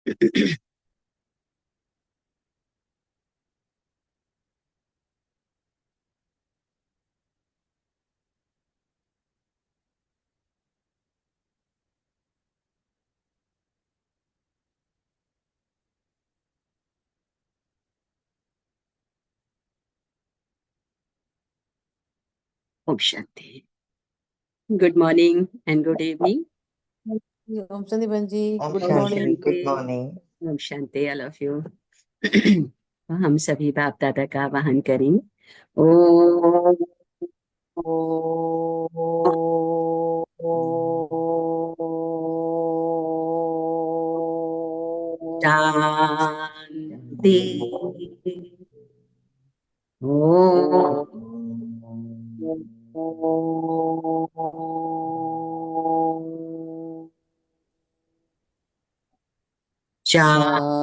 ओम शांति। Good morning and good evening. ओम शांति बहन जी, ओम गुड ओम शांति, मॉर्निंग। गुड शांति। मॉर्निंग। ओम शांति, आई लव यू। हम सभी बाप दादा का आवाहन करेंगे। ओम शांति। ओम शांति।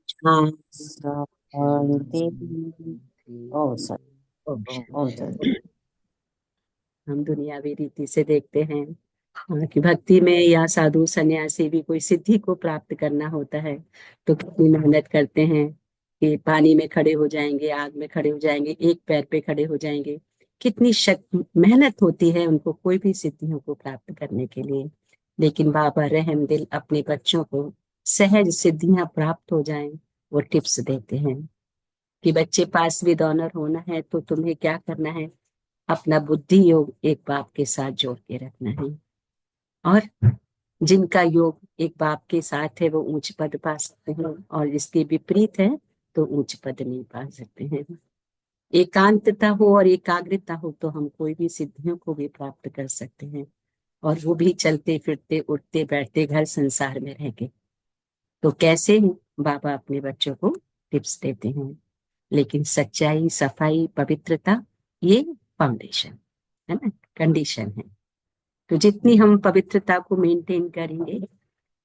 शांति। ओम शांति। हम दुनियावी रीति से देखते हैं कि भक्ति में या साधु सन्यासी भी कोई सिद्धि को प्राप्त करना होता है तो कितनी मेहनत करते हैं कि पानी में खड़े हो जाएंगे, आग में खड़े हो जाएंगे, एक पैर पे खड़े हो जाएंगे। कितनी मेहनत होती है उनको कोई भी सिद्धियों को प्राप्त करने के लिए। लेकिन बाबा रहम दिल अपने बच्चों को सहज सिद्धियां प्राप्त हो जाएं, वो टिप्स देते हैं कि बच्चे पास विद ऑनर होना है तो तुम्हें क्या करना है, अपना बुद्धि योग एक बाप के साथ जोड़ के रखना है। और जिनका योग एक बाप के साथ है वो ऊंच पद पा सकते हैं, और जिसके विपरीत है तो ऊंच पद नहीं पा सकते हैं। एकांतता हो और एकाग्रता हो तो हम कोई भी सिद्धियों को भी प्राप्त कर सकते हैं, और वो भी चलते फिरते उठते बैठते घर संसार में रह के। तो कैसे बाबा अपने बच्चों को टिप्स देते हैं, लेकिन सच्चाई, सफाई, पवित्रता ये फाउंडेशन है ना, कंडीशन है। तो जितनी हम पवित्रता को मेंटेन करेंगे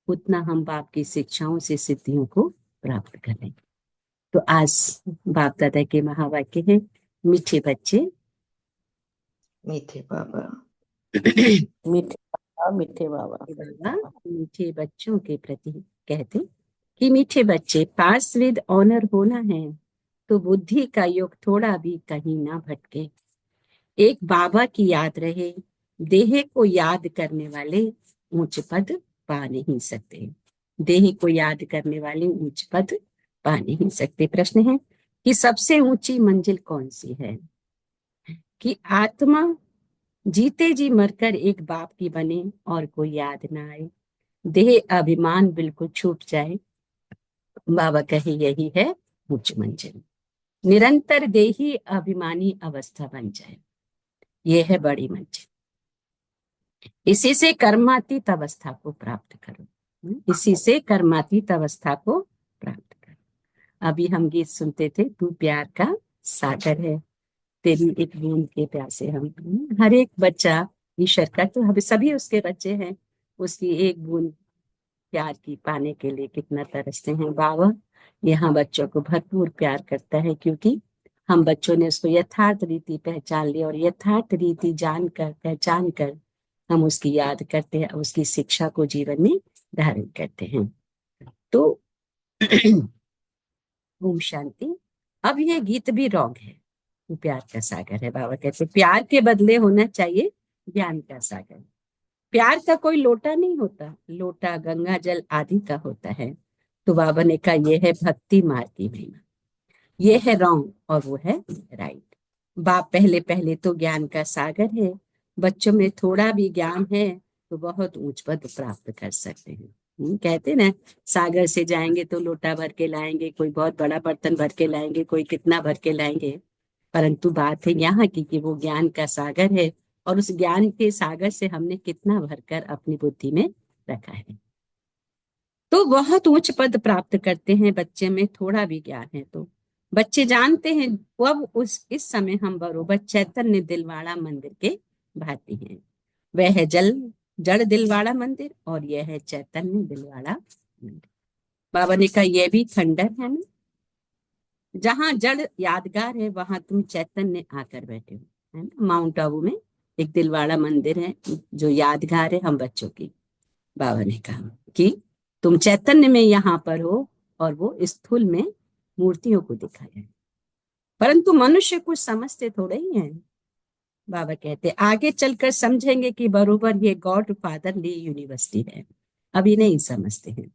उतना हम बाप की शिक्षाओं से सिद्धियों को प्राप्त करेंगे। तो आज बाप दादा के महावाक्य हैं, मीठे बच्चे मीठे बाबा। मीठे बाबा। बाबा मीठे बच्चों के प्रति कहते कि मीठे बच्चे, पास विद ऑनर होना है तो बुद्धि का योग थोड़ा भी कहीं ना भटके। एक बाबा की याद रहे, देह को याद करने वाले ऊंच पद पा नहीं सकते। देह को याद करने वाले ऊंच पद पा नहीं सकते। प्रश्न है कि सबसे ऊंची मंजिल कौन सी है? कि आत्मा जीते जी मरकर एक बाप की बने और कोई याद ना आए, देह अभिमान बिल्कुल छूट जाए। बाबा कहे यही है उच्च मंजिल। निरंतर देही अभिमानी अवस्था बन जाए, यह है बड़ी मंजिल। इसी से कर्मातीत अवस्था को प्राप्त करो। इसी से कर्मातीत अवस्था को प्राप्त करो। अभी हम गीत सुनते थे, तू प्यार का सागर है, तेरी एक बूंद के प्यासे हम। हर एक बच्चा ईश्वर का, तो हम सभी उसके बच्चे हैं, उसकी एक बूंद प्यार की पाने के लिए कितना तरसते हैं। बाबा यहाँ बच्चों को भरपूर प्यार करता है, क्योंकि हम बच्चों ने उसको यथार्थ रीति पहचान लिया, और यथार्थ रीति जानकर पहचान कर हम उसकी याद करते हैं, उसकी शिक्षा को जीवन में धारण करते हैं। तो ओम शांति। अब ये गीत भी रॉन्ग है। वो प्यार का सागर है। बाबा कहते प्यार के बदले होना चाहिए ज्ञान का सागर। प्यार का कोई लोटा नहीं होता, लोटा गंगा जल आदि का होता है। तो बाबा ने कहा यह है भक्ति मार्ग की महिमा, ये है रॉन्ग और वो है राइट। बाप पहले पहले तो ज्ञान का सागर है, बच्चों में थोड़ा भी ज्ञान है तो बहुत ऊंच पद प्राप्त कर सकते हैं। कहते ना, सागर से जाएंगे तो लोटा भर के लाएंगे, कोई बहुत बड़ा बर्तन भर के लाएंगे, कोई कितना भर के लाएंगे। परंतु बात है यहाँ की कि वो ज्ञान का सागर है, और उस ज्ञान के सागर से हमने कितना भरकर अपनी बुद्धि में रखा है। तो बहुत उच्च पद प्राप्त करते हैं बच्चे में थोड़ा भी ज्ञान है तो। बच्चे जानते हैं अब इस समय हम बरोबर चैतन्य दिलवाड़ा मंदिर के भांति हैं। वह है जड़ दिलवाड़ा मंदिर और यह है चैतन्य दिलवाड़ा मंदिर। बाबा ने कहा यह भी खंडर है ना, जहां जड़ यादगार है वहां तुम चैतन्य आकर बैठे हो, है ना। माउंट आबू में एक दिलवाड़ा मंदिर है जो यादगार है हम बच्चों की। बाबा ने कहा कि तुम चैतन्य में यहाँ पर हो, और वो स्थूल में मूर्तियों को दिखाया है, परंतु मनुष्य कुछ समझते थोड़े ही हैं। बाबा कहते आगे चलकर समझेंगे कि बरोबर ये गॉड फादरली यूनिवर्सिटी है, अभी नहीं समझते हैं।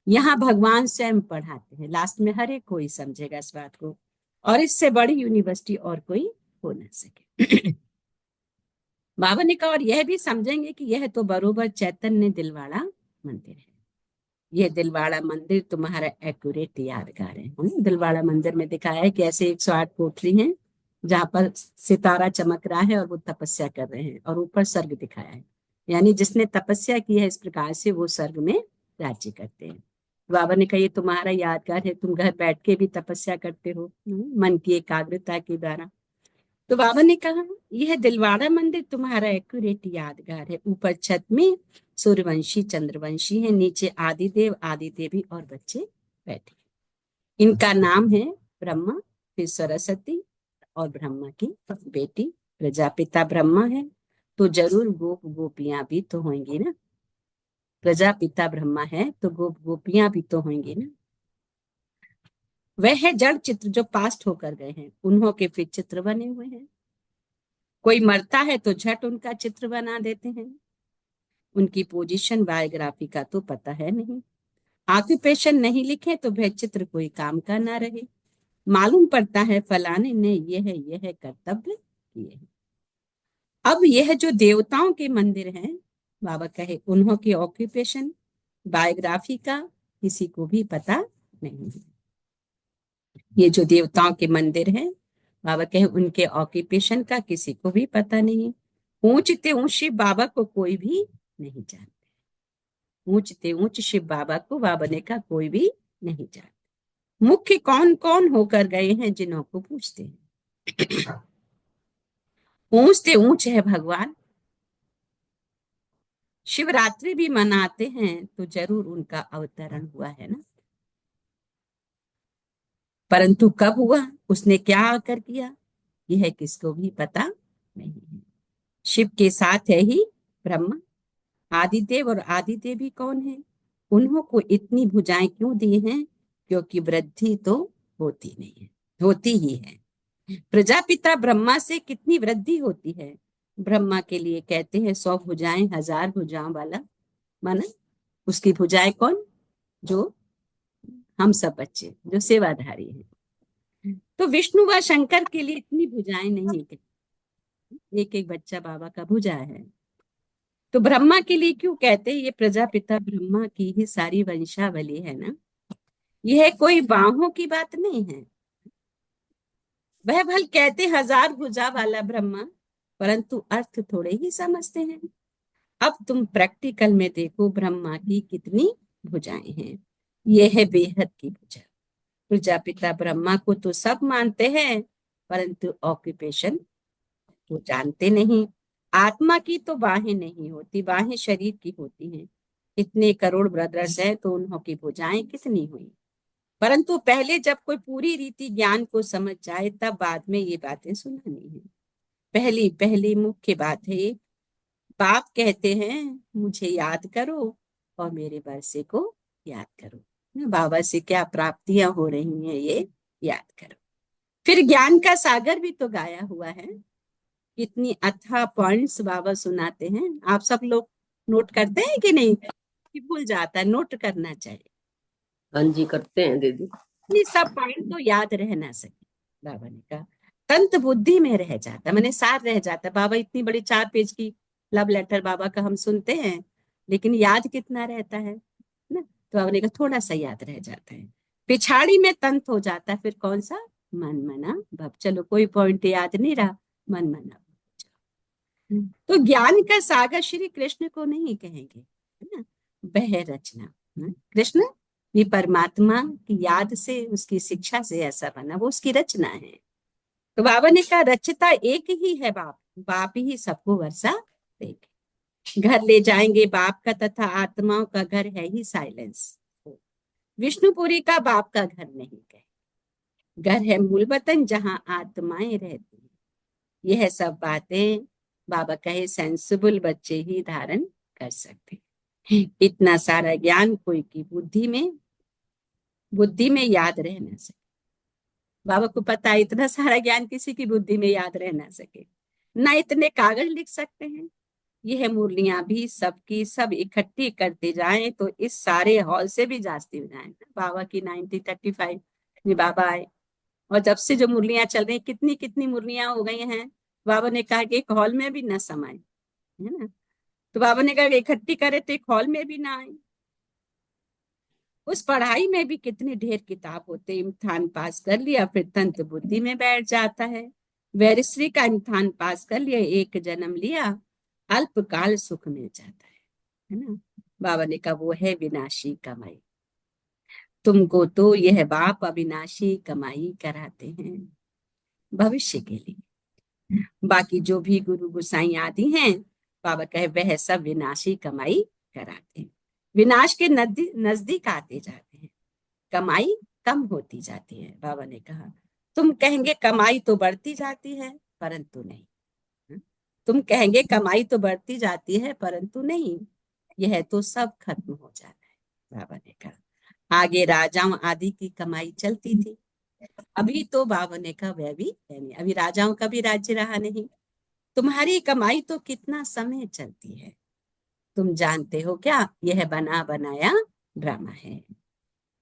यहाँ भगवान स्वयं पढ़ाते हैं, लास्ट में हर एक कोई समझेगा इस बात को, और इससे बड़ी यूनिवर्सिटी और कोई हो ना सके। बाबा ने कहा और यह भी समझेंगे कि यह तो बरोबर चैतन्य दिलवाड़ा मंदिर है। ये दिलवाड़ा मंदिर तुम्हारा एक्यूरेट यादगार है। दिलवाड़ा मंदिर में दिखाया है कि ऐसे 108 कोठरी हैं जहां पर सितारा चमक रहा है और वो तपस्या कर रहे हैं, और ऊपर स्वर्ग दिखाया है, यानी जिसने तपस्या की है इस प्रकार से वो स्वर्ग में राज्य करते हैं। बाबा ने कहा ये तुम्हारा यादगार है, तुम घर बैठ के भी तपस्या करते हो, मन की एकाग्रता के द्वारा। तो बाबा ने कहा यह दिलवाड़ा मंदिर तुम्हारा एक्यूरेट यादगार है। ऊपर छत में सूर्यवंशी चंद्रवंशी है, नीचे आदिदेव आदि देवी और बच्चे बैठे। इनका नाम है ब्रह्मा, फिर सरस्वती और ब्रह्मा की बेटी प्रजापिता ब्रह्मा है, तो जरूर गोप गोपियां भी तो होंगी ना। प्रजापिता ब्रह्मा है तो गोप गोपियां भी तो होंगी ना। वह है जड़ चित्र जो पास्ट होकर गए हैं, उन्हों के फिर चित्र बने हुए हैं। कोई मरता है तो झट उनका चित्र बना देते हैं। उनकी पोजीशन बायोग्राफी का तो पता है नहीं, ऑक्यूपेशन नहीं लिखे तो वह चित्र कोई काम का ना रहे। मालूम पड़ता है फलाने ने यह कर्तव्य किए हैं। अब यह जो देवताओं के मंदिर हैं, बाबा कहे उन्हों की ऑक्यूपेशन बायोग्राफी का किसी को भी पता नहीं है। ये जो देवताओं के मंदिर हैं, बाबा कहे उनके ऑक्यूपेशन का किसी को भी पता नहीं। ऊंचते ऊंच शिव बाबा को कोई भी नहीं जानता। ऊंचते ऊंच शिव बाबा को बाबा ने कहा कोई भी नहीं जानता। मुख्य कौन कौन होकर गए हैं जिन्हों को पूछते हैं। ऊंचते ऊंच है भगवान। शिवरात्रि भी मनाते हैं तो जरूर उनका अवतरण हुआ है ना, परंतु कब हुआ, उसने क्या आकर किया, यह किसको भी पता नहीं है। शिव के साथ है ही ब्रह्मा। आदिदेव और आदिदेवी कौन है, उन्हों को इतनी भुजाएं क्यों दी हैं, क्योंकि वृद्धि तो होती नहीं है, होती ही है। प्रजापिता ब्रह्मा से कितनी वृद्धि होती है। ब्रह्मा के लिए कहते हैं 100 भुजाएं 1000 भुजाओं वाला, माना उसकी भुजाएं कौन, जो हम सब बच्चे जो सेवाधारी हैं। तो विष्णु व शंकर के लिए इतनी भुजाएं नहीं, एक एक बच्चा बाबा का भुजा है। तो ब्रह्मा के लिए क्यों कहते हैं, ये प्रजापिता ब्रह्मा की ही सारी वंशावली है ना। यह कोई बाहों की बात नहीं है। वह भल कहते 1000 भुजा वाला ब्रह्मा, परंतु अर्थ थोड़े ही समझते हैं। अब तुम प्रैक्टिकल में देखो ब्रह्मा की कितनी भुजाएं हैं। यह है बेहद की भुजा। प्रजापिता ब्रह्मा को तो सब मानते हैं, परंतु ऑक्यूपेशन वो जानते नहीं। आत्मा की तो बाहें नहीं होती, बाहें शरीर की होती हैं। इतने करोड़ ब्रदर्स हैं तो उन्हों की भुजाएं कितनी हुई। परंतु पहले जब कोई पूरी रीति ज्ञान को समझ जाए तब बाद में ये बातें सुनानी है। पहली पहली मुख्य बात है, बाप कहते हैं मुझे याद करो और मेरे वर्षे को याद करो। बाबा से क्या प्राप्तियां हो रही हैं ये याद करो। फिर ज्ञान का सागर भी तो गाया हुआ है। कितनी अथाह पॉइंट्स बाबा सुनाते हैं। आप सब लोग नोट करते हैं कि नहीं, कि भूल जाता है, नोट करना चाहिए। हाँ जी, करते हैं दीदी। ये सब पॉइंट तो याद रह ना सके। बाबा ने कहा तंत बुद्धि में रह जाता, मैंने सार रह जाता। बाबा इतनी बड़ी 4 पेज की लव लेटर बाबा का हम सुनते हैं, लेकिन याद कितना रहता है ना। तो बाबा ने कहा थोड़ा सा याद रह जाता है, पिछाड़ी में तंत हो जाता है। फिर कौन सा, मन मना भव। चलो कोई पॉइंट याद नहीं रहा, मन मना। तो ज्ञान का सागर श्री कृष्ण को नहीं कहेंगे, है ना, वह रचना। कृष्ण भी परमात्मा की याद से, उसकी शिक्षा से ऐसा बना, वो उसकी रचना है। तो बाबा ने कहा रचता एक ही है बाप, बाप ही सबको वर्षा देंगे। घर ले जाएंगे बाप का, तथा आत्माओं का घर है ही साइलेंस। विष्णुपुरी का बाप का घर नहीं कहे। घर है मूल वतन जहां आत्माएं रहती हैं। यह सब बातें बाबा कहे सेंसिबल बच्चे ही धारण कर सकते हैं। इतना सारा ज्ञान कोई की बुद्धि में याद रह ना सके। बाबा को पता है इतना सारा ज्ञान किसी की बुद्धि में याद रह ना सके, ना इतने कागज लिख सकते हैं। यह मुरलियां भी सबकी सब इकट्ठी करते जाएं तो इस सारे हॉल से भी जास्ती हो जाए। बाबा की 1935 में बाबा आए, और जब से जो मुरलियां चल रही, कितनी कितनी मुरलियां हो गई हैं। बाबा ने कहा कि एक हॉल में भी न समाये, है ना। तो बाबा ने कहा कि इकट्ठी करे तो एक हॉल में भी ना आए। उस पढ़ाई में भी कितने ढेर किताब होते, इम्तिहान पास कर लिया फिर तंत्र बुद्धि में बैठ जाता है। वैरिश्री का इम्तिहान पास कर लिया, एक जन्म लिया, अल्पकाल सुख मिल जाता है ना। बाबा ने कहा वो है विनाशी कमाई। तुमको तो यह बाप अविनाशी कमाई कराते हैं भविष्य के लिए। बाकी जो भी गुरु गुसाई आदि हैं, बाबा कहे वह सब विनाशी कमाई कराते हैं। विनाश के नजदीक आते जाते हैं, कमाई कम होती जाती है। बाबा ने कहा तुम कहेंगे कमाई तो बढ़ती जाती है, परंतु नहीं। तुम कहेंगे कमाई तो बढ़ती जाती है, परंतु नहीं, यह तो सब खत्म हो जाना है। बाबा ने कहा आगे राजाओं आदि की कमाई चलती थी, अभी तो बाबा ने कहा वह भी है नहीं, अभी राजाओं का भी राज्य रहा नहीं। तुम्हारी कमाई तो कितना समय चलती है, तुम जानते हो क्या, यह बना बनाया ड्रामा है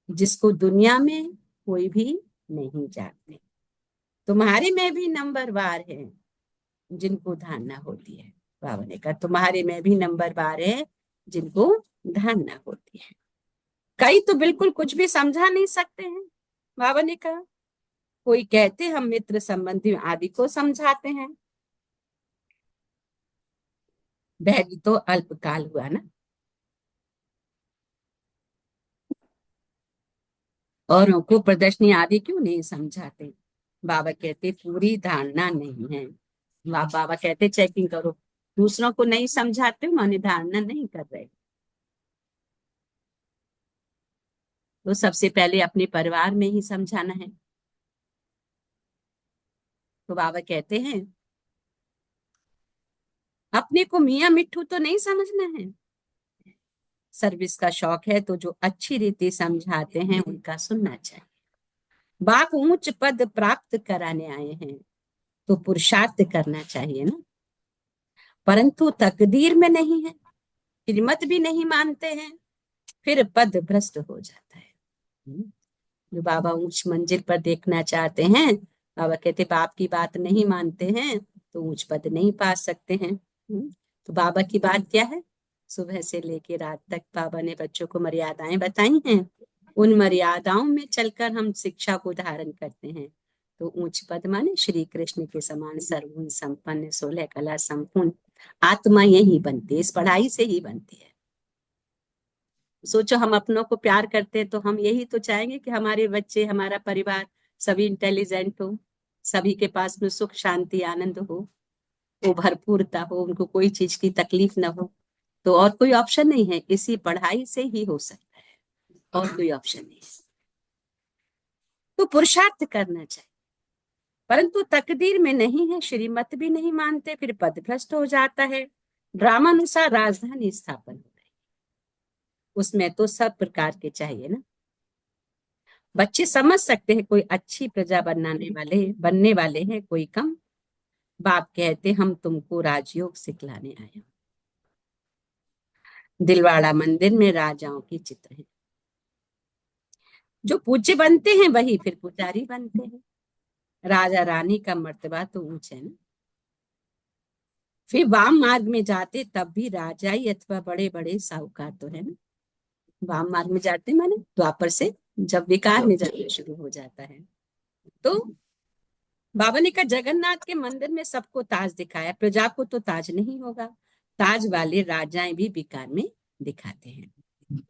जिसको दुनिया में कोई भी नहीं जानते। तुम्हारे में भी नंबर वार है जिनको धारणा होती है। बाबा ने कहा तुम्हारे में भी नंबर वार है जिनको धारणा होती है। कई तो बिल्कुल कुछ भी समझा नहीं सकते हैं। बाबा ने कहा कोई कहते हम मित्र संबंधी आदि को समझाते हैं, वह भी तो अल्पकाल हुआ ना। औरों को प्रदर्शनी आदि क्यों नहीं समझाते। बाबा कहते पूरी धारणा नहीं है। बाबा कहते चेकिंग करो, दूसरों को नहीं समझाते हो माने धारणा नहीं कर रहे। तो सबसे पहले अपने परिवार में ही समझाना है। तो बाबा कहते हैं अपने को मियाँ मिट्ठू तो नहीं समझना है। सर्विस का शौक है तो जो अच्छी रीति समझाते हैं उनका सुनना चाहिए। बाप ऊंच पद प्राप्त कराने आए हैं तो पुरुषार्थ करना चाहिए ना, परंतु तकदीर में नहीं है, हिम्मत भी नहीं मानते हैं, फिर पद भ्रष्ट हो जाता है। जो बाबा ऊंच मंजिल पर देखना चाहते हैं, बाबा कहते बाप की बात नहीं मानते हैं तो ऊंच पद नहीं पा सकते हैं। तो बाबा की बात क्या है, सुबह से लेकर रात तक बाबा ने बच्चों को मर्यादाएं बताई हैं, उन मर्यादाओं में चलकर हम शिक्षा को धारण करते हैं तो ऊंच पद माने श्री कृष्ण के समान सर्वगुण संपन्न 16 कला संपूर्ण आत्मा यही बनती है, इस पढ़ाई से ही बनती है। सोचो हम अपनों को प्यार करते हैं तो हम यही तो चाहेंगे कि हमारे बच्चे, हमारा परिवार सभी इंटेलिजेंट हो, सभी के पास में सुख शांति आनंद हो, वो भरपूरता हो, उनको कोई चीज की तकलीफ ना हो। तो और कोई ऑप्शन नहीं है, इसी पढ़ाई से ही हो सकता है, और कोई ऑप्शन नहीं है। तो पुरुषार्थ करना चाहिए, परंतु तकदीर में नहीं है, श्रीमत भी नहीं मानते, फिर पद भ्रष्ट हो जाता है। ड्रामानुसार राजधानी स्थापन हो रही, उसमें तो सब प्रकार के चाहिए ना। बच्चे समझ सकते हैं कोई अच्छी प्रजा बनने वाले हैं, कोई कम। बाप कहते हम तुमको राजयोग सिखलाने आए हैं। दिलवाड़ा मंदिर में राजाओं की चित्र है, जो पूज्य बनते हैं वही फिर पुजारी बनते हैं। राजा रानी का मर्तबा तो ऊंचा है ना। फिर वाम मार्ग में जाते तब भी राजा ही अथवा बड़े बड़े साहूकार तो है ना। वाम मार्ग में जाते माने द्वापर से जब विकार में जाना शुरू हो जाता है। तो बाबा ने कहा जगन्नाथ के मंदिर में सबको ताज दिखाया, प्रजा को तो ताज नहीं होगा। ताज वाले राजाएं भी विकार में दिखाते हैं,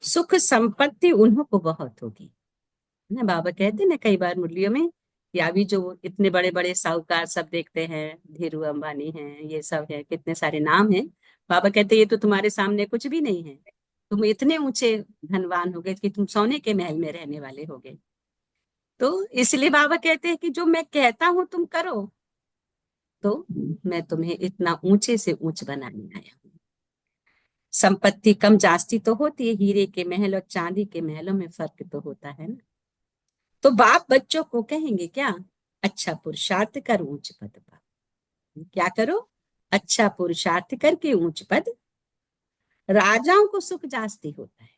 सुख संपत्ति उन्हों को बहुत होगी ना। बाबा कहते ना कई बार मुरलियों में कि अभी जो इतने बड़े बड़े साहूकार सब देखते हैं, धीरू अंबानी हैं, ये सब है, कितने सारे नाम हैं। बाबा कहते ये तो तुम्हारे सामने कुछ भी नहीं है। तुम इतने ऊंचे धनवान हो गए कि तुम सोने के महल में रहने वाले हो गए। तो इसलिए बाबा कहते हैं कि जो मैं कहता हूं तुम करो, तो मैं तुम्हें इतना ऊंचे से ऊंच बनाने आया हूं। संपत्ति कम जास्ती तो होती है, हीरे के महल और चांदी के महलों में फर्क तो होता है ना। तो बाप बच्चों को कहेंगे क्या? अच्छा पुरुषार्थ कर ऊंच पद पा। क्या करो? अच्छा पुरुषार्थ करके ऊंच पद। राजाओं को सुख जास्ती होता है,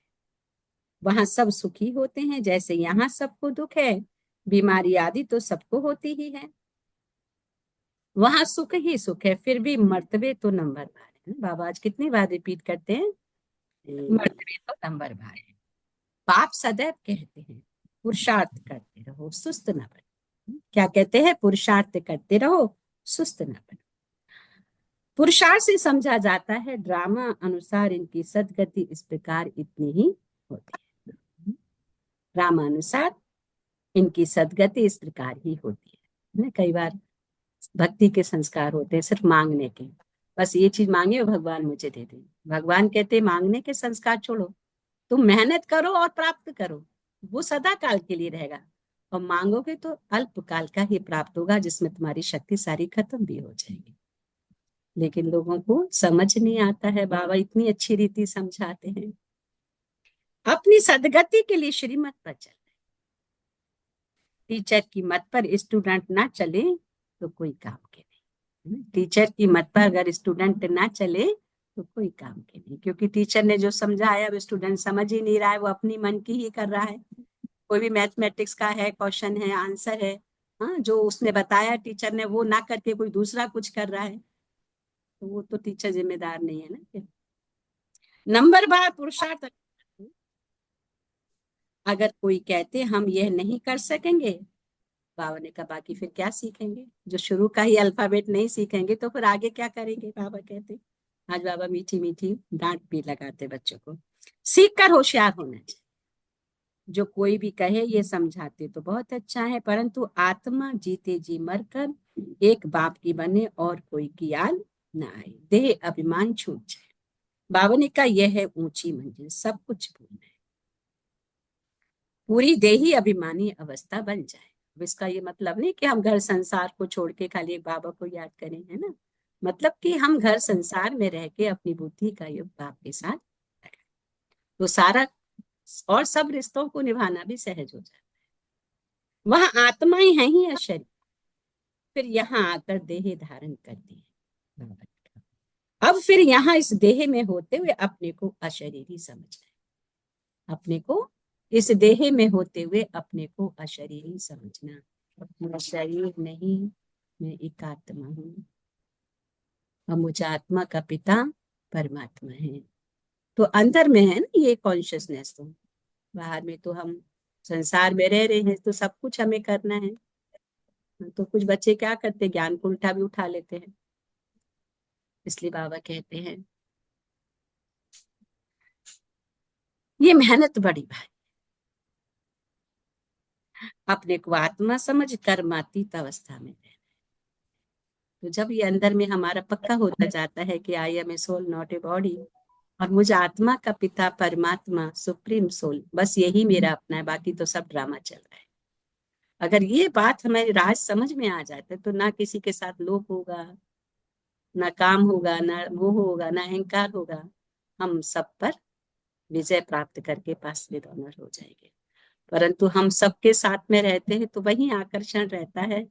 वहां सब सुखी होते हैं, जैसे यहाँ सबको दुख है, बीमारी आदि तो सबको होती ही है। वहां सुख ही सुख है, फिर भी मर्तबे तो नंबर बार है। बाबा आज कितनी बार रिपीट करते हैं, मर्तबे तो नंबर बार है। बाप सदैव कहते हैं पुरुषार्थ करते रहो, सुस्त न बनो। क्या कहते हैं? पुरुषार्थ करते रहो, सुस्त न बनो। पुरुषार्थ से समझा जाता है ड्रामा अनुसार इनकी सदगति इस प्रकार इतनी ही होती है। ड्रामानुसार इनकी सदगति इस प्रकार ही होती है। कई बार भक्ति के संस्कार होते हैं सिर्फ मांगने के, बस ये चीज मांगे और भगवान मुझे दे दे। भगवान कहते मांगने के संस्कार छोड़ो, तुम मेहनत करो और प्राप्त करो, वो सदा काल के लिए रहेगा। और मांगोगे तो अल्प काल का ही प्राप्त होगा, जिसमें तुम्हारी शक्ति सारी खत्म भी हो जाएगी। लेकिन लोगों को समझ नहीं आता है, बाबा इतनी अच्छी रीति समझाते हैं। अपनी सदगति के लिए श्रीमत पर चल, टीचर की मत पर स्टूडेंट ना चले तो कोई काम के नहीं। टीचर की मत पर अगर स्टूडेंट ना चले तो कोई काम के नहीं, क्योंकि टीचर ने जो समझाया वो स्टूडेंट समझ ही नहीं रहा है, वो अपनी मन की ही कर रहा है। कोई भी मैथमेटिक्स का है, क्वेश्चन है, आंसर है, हाँ, जो उसने बताया टीचर ने वो ना करके कोई दूसरा कुछ कर रहा है, तो वो तो टीचर जिम्मेदार नहीं है ना। नंबर बार पुरुषार्थ। अगर कोई कहते हम यह नहीं कर सकेंगे, बाबा ने कहा बाकी फिर क्या सीखेंगे? जो शुरू का ही अल्फाबेट नहीं सीखेंगे तो फिर आगे क्या करेंगे? बाबा कहते। आज बाबा मीठी मीठी डांट भी लगाते बच्चों को, सीख कर होशियार होना चाहिए। जो कोई भी कहे ये समझाते तो बहुत अच्छा है, परंतु आत्मा जीते जी मरकर एक बाप की बने और कोई की याद ना आए, देह अभिमान छूट जाए। बाबा ने कहा यह है ऊंची मंजिल, सब कुछ भूलना है, पूरी देही अभिमानी अवस्था बन जाए। अब इसका ये मतलब नहीं कि हम घर संसार को छोड़ के खाली एक बाबा को याद करें, है ना। मतलब कि हम घर संसार में रह के अपनी बुद्धि का योग बाप के साथ लगाएं, तो सारा और सब रिश्तों को निभाना भी सहज हो जाता है। वहां आत्माएं हैं ही अशरीर, फिर यहाँ आकर देह धारण करती है। अब फिर यहाँ इस देह में होते हुए अपने को अशरीरी समझना है। अपने को इस देह में होते हुए अपने को अशरीरी समझना। मैं शरीर नहीं, मैं एक आत्मा हूँ और मुझे आत्मा का पिता परमात्मा है। तो अंदर में है ना ये कॉन्शियसनेस। तो बाहर में तो हम संसार में रह रहे हैं तो सब कुछ हमें करना है। तो कुछ बच्चे क्या करते, ज्ञान को उल्टा भी उठा लेते हैं। इसलिए बाबा कहते हैं ये मेहनत बड़ी भाई, अपने को आत्मा समझ कर्मातीत अवस्था में रहना। तो जब ये अंदर में हमारा पक्का होता जाता है कि I am a soul not a body, और मुझे आत्मा का पिता परमात्मा सुप्रीम सोल बस यही मेरा अपना है, बाकी तो सब ड्रामा चल रहा है। अगर ये बात हमारी राज समझ में आ जाते तो ना किसी के साथ लोभ होगा, ना काम होगा, ना वो होगा, ना अहंकार होगा। हम सब पर विजय प्राप्त करके पास विद ऑनर हो जाएंगे। परंतु हम सबके साथ में रहते हैं तो वही आकर्षण रहता है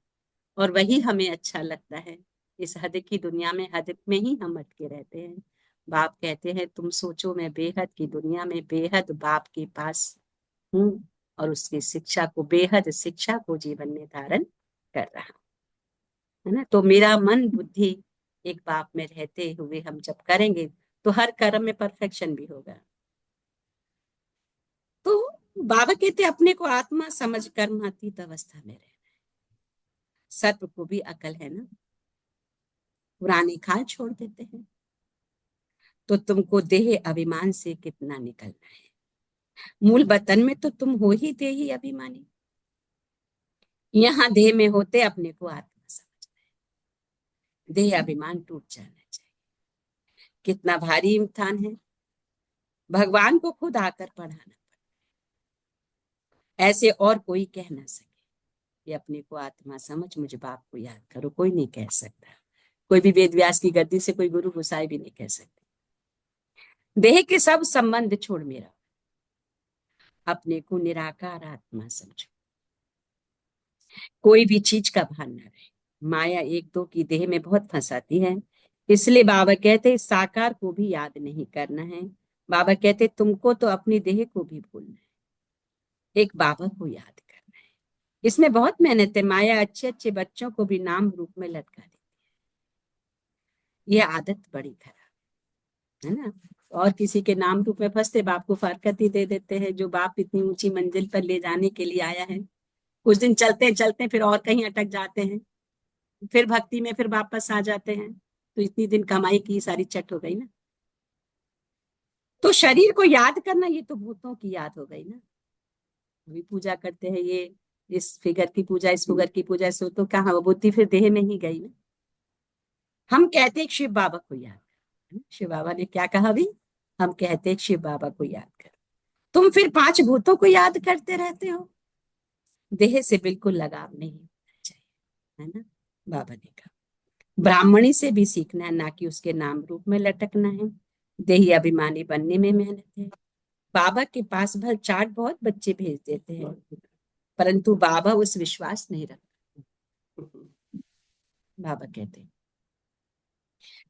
और वही हमें अच्छा लगता है। इस हद की दुनिया में हद में ही हम अटके रहते हैं। बाप कहते हैं तुम सोचो मैं बेहद की दुनिया में बेहद बाप के पास हूँ और उसकी शिक्षा को, बेहद शिक्षा को जीवन में धारण कर रहा हूँ, है ना। तो मेरा मन बुद्धि एक बाप में रहते हुए हम जब करेंगे तो हर कर्म में परफेक्शन भी होगा। तो बाबा कहते अपने को आत्मा समझ कर्मातीत अवस्था में रहना। सत्व को भी अकल है ना, पुरानी खाल छोड़ देते हैं। तो तुमको देह अभिमान से कितना निकलना है। मूल वतन में तो तुम हो ही देही अभिमानी, यहाँ देह में होते अपने को आत्मा समझना है, देह अभिमान टूट जाना चाहिए। कितना भारी इम्तिहान है, भगवान को खुद आकर पढ़ाना, ऐसे और कोई कह ना सके। कि अपने को आत्मा समझ, मुझे बाप को याद करो। कोई नहीं कह सकता, कोई भी वेद व्यास की गद्दी से कोई गुरु गोसाई भी नहीं कह सकते। देह के सब संबंध छोड़ मेरा, अपने को निराकार आत्मा समझो। कोई भी चीज का भान न रहे। माया एक दो की देह में बहुत फंसाती है, इसलिए बाबा कहते साकार को भी याद नहीं करना है। बाबा कहते तुमको तो अपनी देह को भी भूलना है, एक बाबा को याद करना है। इसमें बहुत मेहनत है। माया अच्छे अच्छे बच्चों को भी नाम रूप में लटका देती है, ये आदत बड़ी खराब है ना। और किसी के नाम रूप में फंसते बाप को फारकती दे देते हैं, जो बाप इतनी ऊंची मंजिल पर ले जाने के लिए आया है। कुछ दिन चलते चलते फिर और कहीं अटक जाते हैं, फिर भक्ति में फिर वापस आ जाते हैं। तो इतनी दिन कमाई की सारी चट हो गई ना। तो शरीर को याद करना, ये तो भूतों की याद हो गई ना। अभी पूजा करते हैं, ये इस फिगर की पूजा, इस फिगर की पूजा, सो तो कहाँ, वो बुद्धि फिर देह में ही गई ना। हम कहते हैं शिव बाबा को याद कर, शिव बाबा ने क्या कहा अभी, हम कहते हैं शिव बाबा को याद कर। तुम फिर पांच भूतों को याद करते रहते हो, देह से बिल्कुल लगाव नहीं होना चाहिए, है ना। बाबा ने कहा ब्राह्मणी से भी सीखना है, ना कि उसके नाम रूप में लटकना है। देही अभिमानी बनने में मेहनत है। बाबा के पास भर चाट बहुत बच्चे भेज देते हैं, परंतु बाबा उस विश्वास नहीं रखता। बाबा कहते हैं,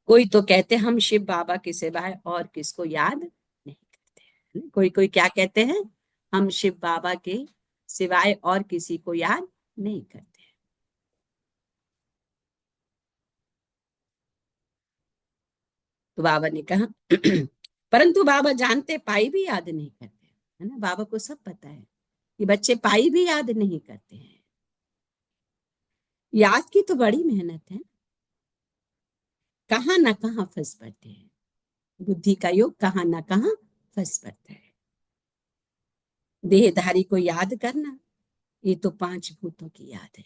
कोई तो कहते हम शिव बाबा के सिवाय और किसको याद नहीं करते हैं। कोई कोई क्या कहते हैं, हम शिव बाबा के सिवाय और किसी को याद नहीं करते। तो बाबा ने कहा परंतु बाबा जानते पाई भी याद नहीं करते, है ना। बाबा को सब पता है कि बच्चे पाई भी याद नहीं करते हैं। याद की तो बड़ी मेहनत है, कहाँ ना कहाँ फंस पड़ते हैं। बुद्धि का योग कहाँ ना कहाँ फंस पड़ता है। देहधारी को याद करना, ये तो पांच भूतों की याद है।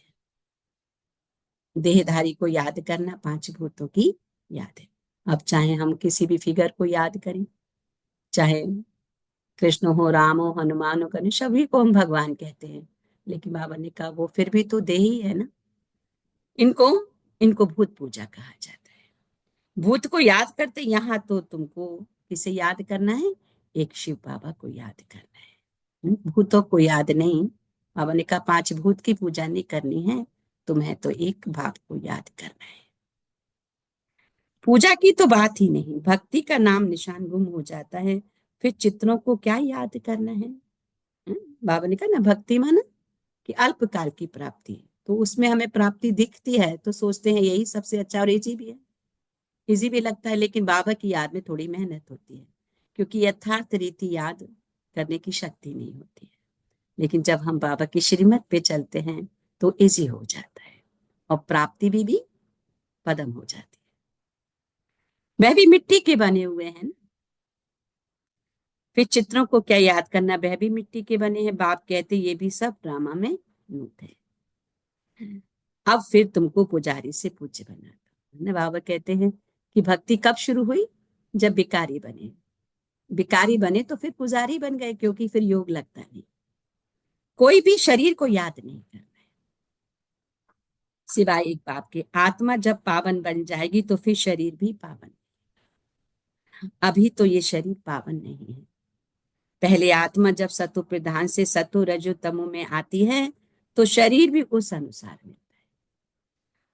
देहधारी को याद करना पांच भूतों की याद है। अब चाहे हम किसी भी फिगर को याद करें, चाहे कृष्ण हो, राम हो, हनुमान हो, गणेश, सभी को हम भगवान कहते हैं। लेकिन बाबा ने कहा वो फिर भी तो देह ही है ना। इनको इनको भूत पूजा कहा जाता है। भूत को याद करते, यहाँ तो तुमको किसे याद करना है, एक शिव बाबा को याद करना है। भूतों को याद नहीं। बाबा ने कहा पांच भूत की पूजा नहीं करनी है, तुम्हें तो एक बाप को याद करना है। पूजा की तो बात ही नहीं, भक्ति का नाम निशान गुम हो जाता है, फिर चित्रों को क्या याद करना है। बाबा ने कहा ना भक्ति माना कि अल्पकाल की प्राप्ति, तो उसमें हमें प्राप्ति दिखती है तो सोचते हैं यही सबसे अच्छा और इजी भी है, इजी भी लगता है। लेकिन बाबा की याद में थोड़ी मेहनत होती है, क्योंकि यथार्थ रीति याद करने की शक्ति नहीं होती है। लेकिन जब हम बाबा की श्रीमत पे चलते हैं तो इजी हो जाता है, और प्राप्ति भी पदम हो जाती है। वह भी मिट्टी के बने हुए हैं ना। फिर चित्रों को क्या याद करना, वह भी मिट्टी के बने हैं। बाप कहते ये भी सब ड्रामा में नूत है। अब फिर तुमको पुजारी से पूज्य बनाता हूं। बाबा कहते हैं कि भक्ति कब शुरू हुई, जब भिखारी बने। भिखारी बने तो फिर पुजारी बन गए, क्योंकि फिर योग लगता नहीं। कोई भी शरीर को याद नहीं करना है सिवाय एक बाप के। आत्मा जब पावन बन जाएगी तो फिर शरीर भी पावन। अभी तो ये शरीर पावन नहीं है। पहले आत्मा जब सतो प्रधान से सतो रजो तमो में आती है तो शरीर भी उस अनुसार मिलता है।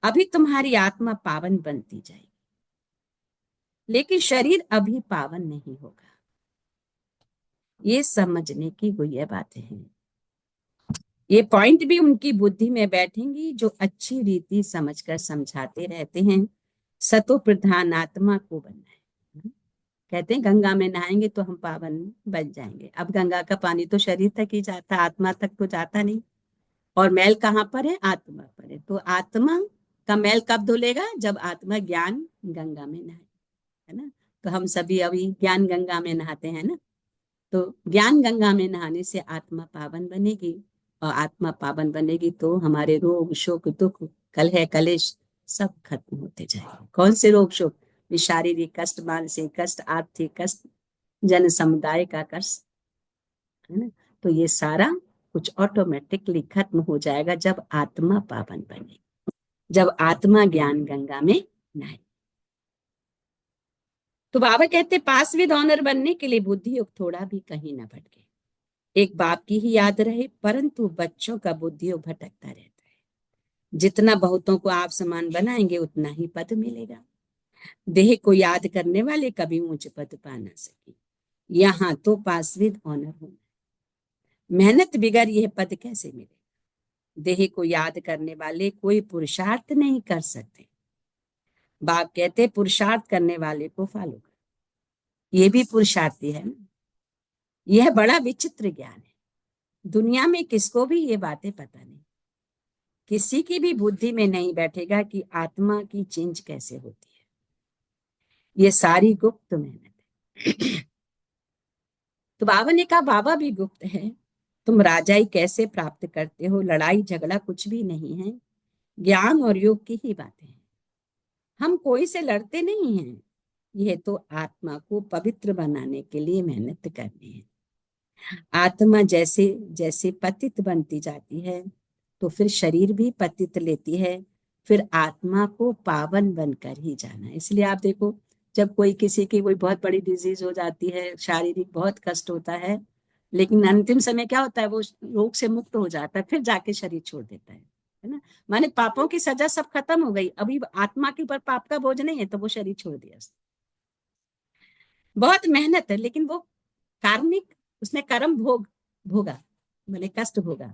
अभी तुम्हारी आत्मा पावन बनती जाएगी, लेकिन शरीर अभी पावन नहीं होगा। ये समझने की गुह्य बातें हैं। ये पॉइंट भी उनकी बुद्धि में बैठेंगी जो अच्छी रीति समझकर समझाते रहते हैं। सतो प्रधान आत्मा को बनना है। कहते हैं गंगा में नहाएंगे तो हम पावन बन जाएंगे। अब गंगा का पानी तो शरीर तक ही जाता, आत्मा तक तो जाता नहीं। और मैल कहाँ पर है, आत्मा पर है। तो आत्मा का मैल कब धुलेगा, जब आत्मा ज्ञान गंगा में नहाए, है ना। तो हम सभी अभी ज्ञान गंगा में नहाते हैं ना। तो ज्ञान गंगा में नहाने से आत्मा पावन बनेगी, और आत्मा पावन बनेगी तो हमारे रोग शोक दुख कलह कलेश सब खत्म होते जाएंगे। कौन से रोग शोक, शारीरिक कष्ट, मानसिक कष्ट, आर्थिक कष्ट, जन समुदाय का कष्ट, है ना। तो ये सारा कुछ ऑटोमेटिकली खत्म हो जाएगा जब आत्मा पावन बने, जब आत्मा ज्ञान गंगा में नहाए। तो बाबा कहते पास विद ऑनर बनने के लिए बुद्धि योग थोड़ा भी कहीं ना भटके, एक बाप की ही याद रहे, परंतु बच्चों का बुद्धि योग भटकता रहता है। जितना बहुतों को आप समान बनाएंगे उतना ही पद मिलेगा। देह को याद करने वाले कभी ऊंच पद पा ना सके। यहाँ तो पास विद ऑनर होना, मेहनत बिगर यह पद कैसे मिले। देह को याद करने वाले कोई पुरुषार्थ नहीं कर सकते। बाप कहते पुरुषार्थ करने वाले को फॉलो करो, ये भी पुरुषार्थी है ना। यह बड़ा विचित्र ज्ञान है, दुनिया में किसको भी ये बातें पता नहीं। किसी की भी बुद्धि में नहीं बैठेगा कि आत्मा की चेंज कैसे होती है। ये सारी गुप्त मेहनत है। तो बाबा ने कहा बाबा भी गुप्त है, तुम राजाई कैसे प्राप्त करते हो, लड़ाई झगड़ा कुछ भी नहीं है, ज्ञान और योग की ही बातें हैं। हम कोई से लड़ते नहीं हैं, यह तो आत्मा को पवित्र बनाने के लिए मेहनत करनी है। आत्मा जैसे जैसे पतित बनती जाती है तो फिर शरीर भी पतित लेती है, फिर आत्मा को पावन बनकर ही जाना है। इसलिए आप देखो जब कोई किसी की कोई बहुत बड़ी डिजीज हो जाती है, शारीरिक बहुत कष्ट होता है, लेकिन अंतिम समय क्या होता है, वो रोग से मुक्त हो जाता है, फिर जाके शरीर छोड़ देता है ना। माने पापों की सजा सब खत्म हो गई, अभी आत्मा के ऊपर पाप का बोझ नहीं है, तो वो शरीर छोड़ दिया। बहुत मेहनत है, लेकिन वो कार्मिक, उसने कर्म भोगा, मैंने कष्ट भोगा,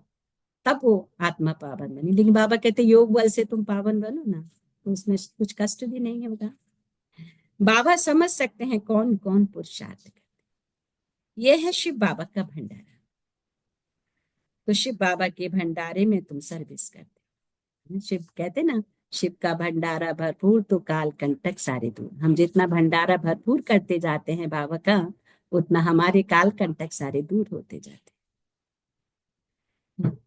तब वो आत्मा पावन बनी। लेकिन बाबा कहते योग बल से तुम पावन बनो ना, तो उसमें कुछ कष्ट भी नहीं होगा। बाबा समझ सकते हैं कौन कौन पुरुषार्थ करते। ये है शिव बाबा का भंडारा। तो शिव बाबा के भंडारे में तुम सर्विस करते हो। शिव कहते ना, शिव का भंडारा भरपूर तो काल कंटक सारे दूर। हम जितना भंडारा भरपूर करते जाते हैं बाबा का, उतना हमारे काल कंटक सारे दूर होते जाते हैं।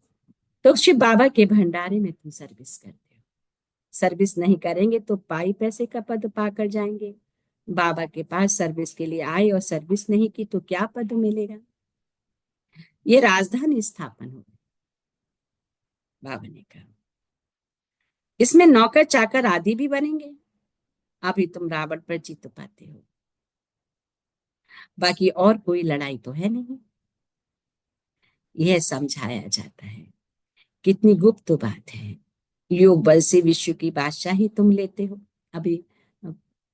तो शिव बाबा के भंडारे में तुम सर्विस करते हो। सर्विस नहीं करेंगे तो पाई पैसे का पद पाकर जाएंगे। बाबा के पास सर्विस के लिए आए और सर्विस नहीं की तो क्या पद मिलेगा। ये राजधानी स्थापन हो, बाबा ने कहा इसमें नौकर चाकर आदि भी बनेंगे। अभी तुम रावण पर जीत पाते हो, बाकी और कोई लड़ाई तो है नहीं। यह समझाया जाता है। कितनी गुप्त बात है। योग बल से विश्व की बादशाही तुम लेते हो। अभी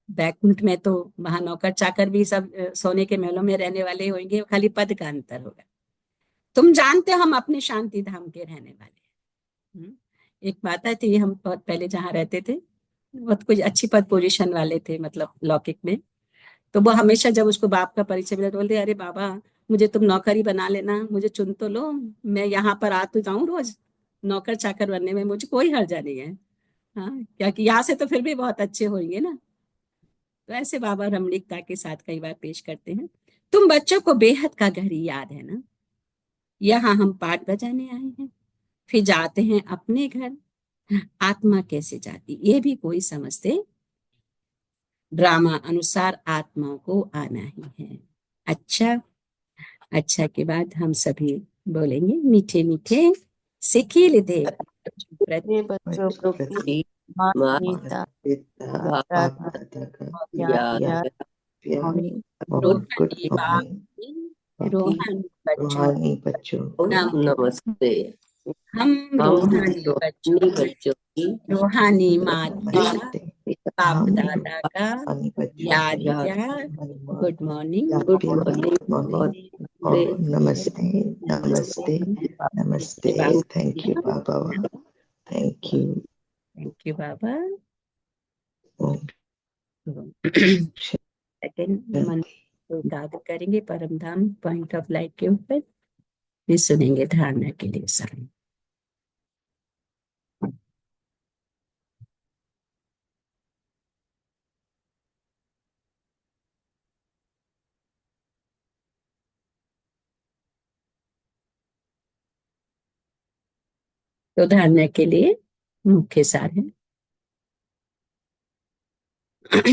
बैकुंठ में तो वहां नौकर चाकर भी सब सोने के महलों में रहने वाले होंगे, खाली पद का अंतर होगा। तुम जानते हो हम अपने शांति धाम के रहने वाले हैं। एक बात है थी, हम बहुत पहले जहाँ रहते थे, बहुत कुछ अच्छी पद पोजीशन वाले थे, मतलब लौकिक में। तो वो हमेशा जब उसको बाप का परिचय मिला तो बोलते अरे बाबा मुझे तुम नौकरी बना लेना, मुझे चुन तो लो, मैं यहाँ पर आ तो जाऊं रोज, नौकर चाकर बनने में मुझे कोई हर्जा नहीं है। हाँ, क्योंकि यहाँ से तो फिर भी बहुत अच्छे होंगे ना। तो ऐसे बाबा रमणीकता के साथ कई बार पेश करते हैं। तुम बच्चों को बेहद का गहरी याद है ना। यहाँ हम पाठ बजाने आए हैं, फिर जाते हैं अपने घर। आत्मा कैसे जाती ये भी कोई समझते। ड्रामा अनुसार आत्मा को आना ही है। अच्छा, अच्छा के बाद हम सभी बोलेंगे मीठे मीठे सिखिल दे ये बच्चों प्रति की माता माता पिता पिता बाप बाप दादा दादा का याद याद होनी और गुड रोहनी मॉर्निंग बाप रोहानी बच्चों रूहानी बच्चों को नमस्ते। नमस्ते। हम हम रोहानी बच्चों रोहानी की बच्चों की रूहानी माता नमस्ते। बाप हम दादा का रूहानी बच्चों याद की प्यार। Good morning, good good morning और मॉर्निंग। नमस्ते नमस्ते नमस्ते। थैंक यू बाबा, थैंक यू। थैंक यू बाबा। ओम सेकंड मन को याद करेंगे परम धाम पॉइंट ऑफ लाइट के ऊपर, फिर सुनेंगे धारणा के लिए सारे। तो धारणा के लिए मुख्य सार है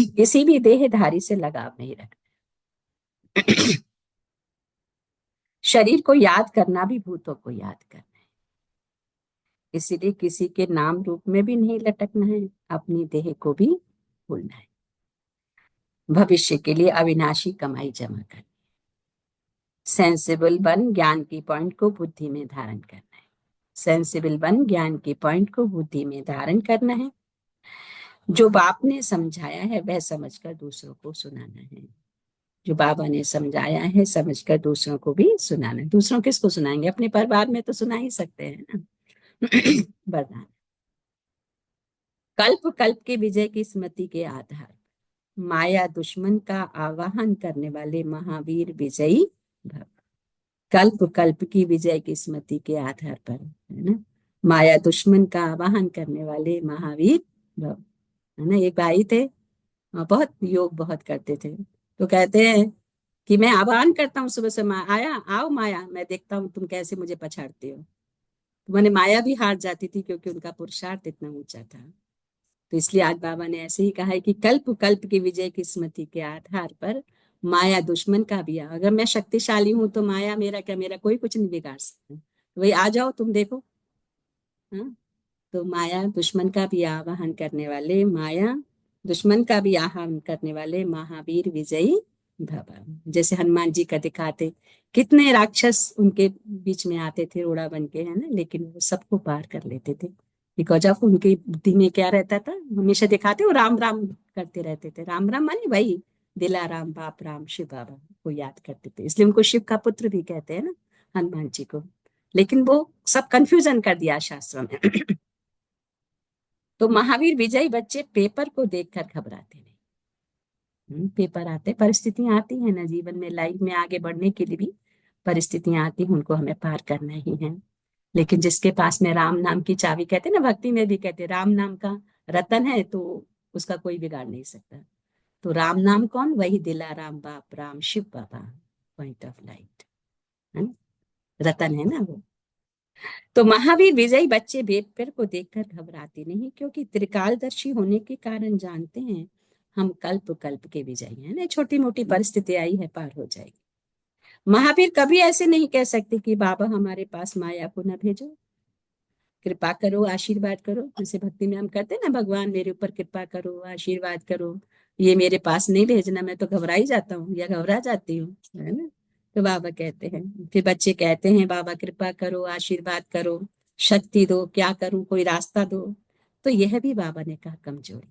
किसी भी देहधारी से लगाव नहीं रखना। शरीर को याद करना भी भूतों को याद करना है। इसीलिए किसी के नाम रूप में भी नहीं लटकना है, अपनी देह को भी भूलना है। भविष्य के लिए अविनाशी कमाई जमा करनी। सेंसिबल बन ज्ञान की पॉइंट को बुद्धि में धारण करना है। सेंसिबल बन ज्ञान की पॉइंट को बुद्धि में धारण करना है। जो बाप ने समझाया है वह समझकर दूसरों को सुनाना है। जो बाबा ने समझाया है समझकर दूसरों को भी सुनाना है। दूसरों किसको सुनाएंगे? अपने परिवार में तो सुना ही सकते हैं ना। वरदान। कल्प कल्प के विजय की स्मृति के आधार माया दुश्मन का आवाहन करने वाले महावीर विजयी भव। कल्प कल्प की विजय की स्मृति के आधार पर, है ना, माया दुश्मन का आवाहन करने वाले महावीर भव, है ना। एक भाई थे, बहुत योग बहुत करते थे, तो कहते हैं कि मैं आह्वान करता हूँ सुबह से, आया आओ माया, मैं देखता हूँ तुम कैसे मुझे पछाड़ते हो। तो मैंने माया भी हार जाती थी क्योंकि उनका पुरुषार्थ इतना ऊंचा था। तो इसलिए आज बाबा ने ऐसे ही कहा है कि कल्प कल्प की विजय की स्मृति के आधार पर माया दुश्मन का भी, अगर मैं शक्तिशाली हूं तो माया मेरा क्या, मेरा कोई कुछ नहीं बिगाड़ सकता। तो भाई आ जाओ तुम देखो। हाँ, तो माया दुश्मन का भी आवाहन करने वाले, माया दुश्मन का भी आह्वान करने वाले महावीर विजयी भव। जैसे हनुमान जी का दिखाते, कितने राक्षस उनके बीच में आते थे रोड़ा बन के, है ना, लेकिन वो सबको पार कर लेते थे। बिकॉज ऑफ उनकी बुद्धि में क्या रहता था, हमेशा दिखाते वो राम राम करते रहते थे। राम राम माने वही दिला राम, बाप राम, शिव बाबा को याद करते थे, इसलिए उनको शिव का पुत्र भी कहते हैं ना, हनुमान जी को। लेकिन वो सब कंफ्यूजन कर दिया शास्त्रों में। तो महावीर विजयी बच्चे पेपर को देखकर घबराते नहीं। पेपर आते, परिस्थितियां आती हैं ना जीवन में, लाइफ में आगे बढ़ने के लिए भी परिस्थितियां आती हैं, उनको हमें पार करना ही है। लेकिन जिसके पास में राम नाम की चाबी, कहते हैं ना भक्ति में भी कहते हैं, राम नाम का रतन है तो उसका कोई बिगाड़ नहीं सकता। तो राम नाम कौन? वही दिला राम, बाप राम, शिव बाबा, पॉइंट ऑफ लाइट, है ना, रतन है ना वो। तो महावीर विजयी बच्चे पेपर को देखकर घबराते नहीं, क्योंकि त्रिकालदर्शी होने के कारण जानते हैं हम कल्प कल्प के विजयी हैं ना। छोटी मोटी परिस्थिति आई है, पार हो जाएगी। महावीर कभी ऐसे नहीं कह सकते कि बाबा हमारे पास माया को न भेजो, कृपा करो, आशीर्वाद करो। जैसे भक्ति में हम करते हैं ना, भगवान मेरे ऊपर कृपा करो, आशीर्वाद करो, ये मेरे पास नहीं भेजना, मैं तो घबरा ही जाता हूँ या घबरा जाती हूँ, है ना। तो बाबा कहते हैं, फिर बच्चे कहते हैं बाबा कृपा करो, आशीर्वाद करो, शक्ति दो, क्या करूं, कोई रास्ता दो। तो यह भी बाबा ने कहा कमजोरी।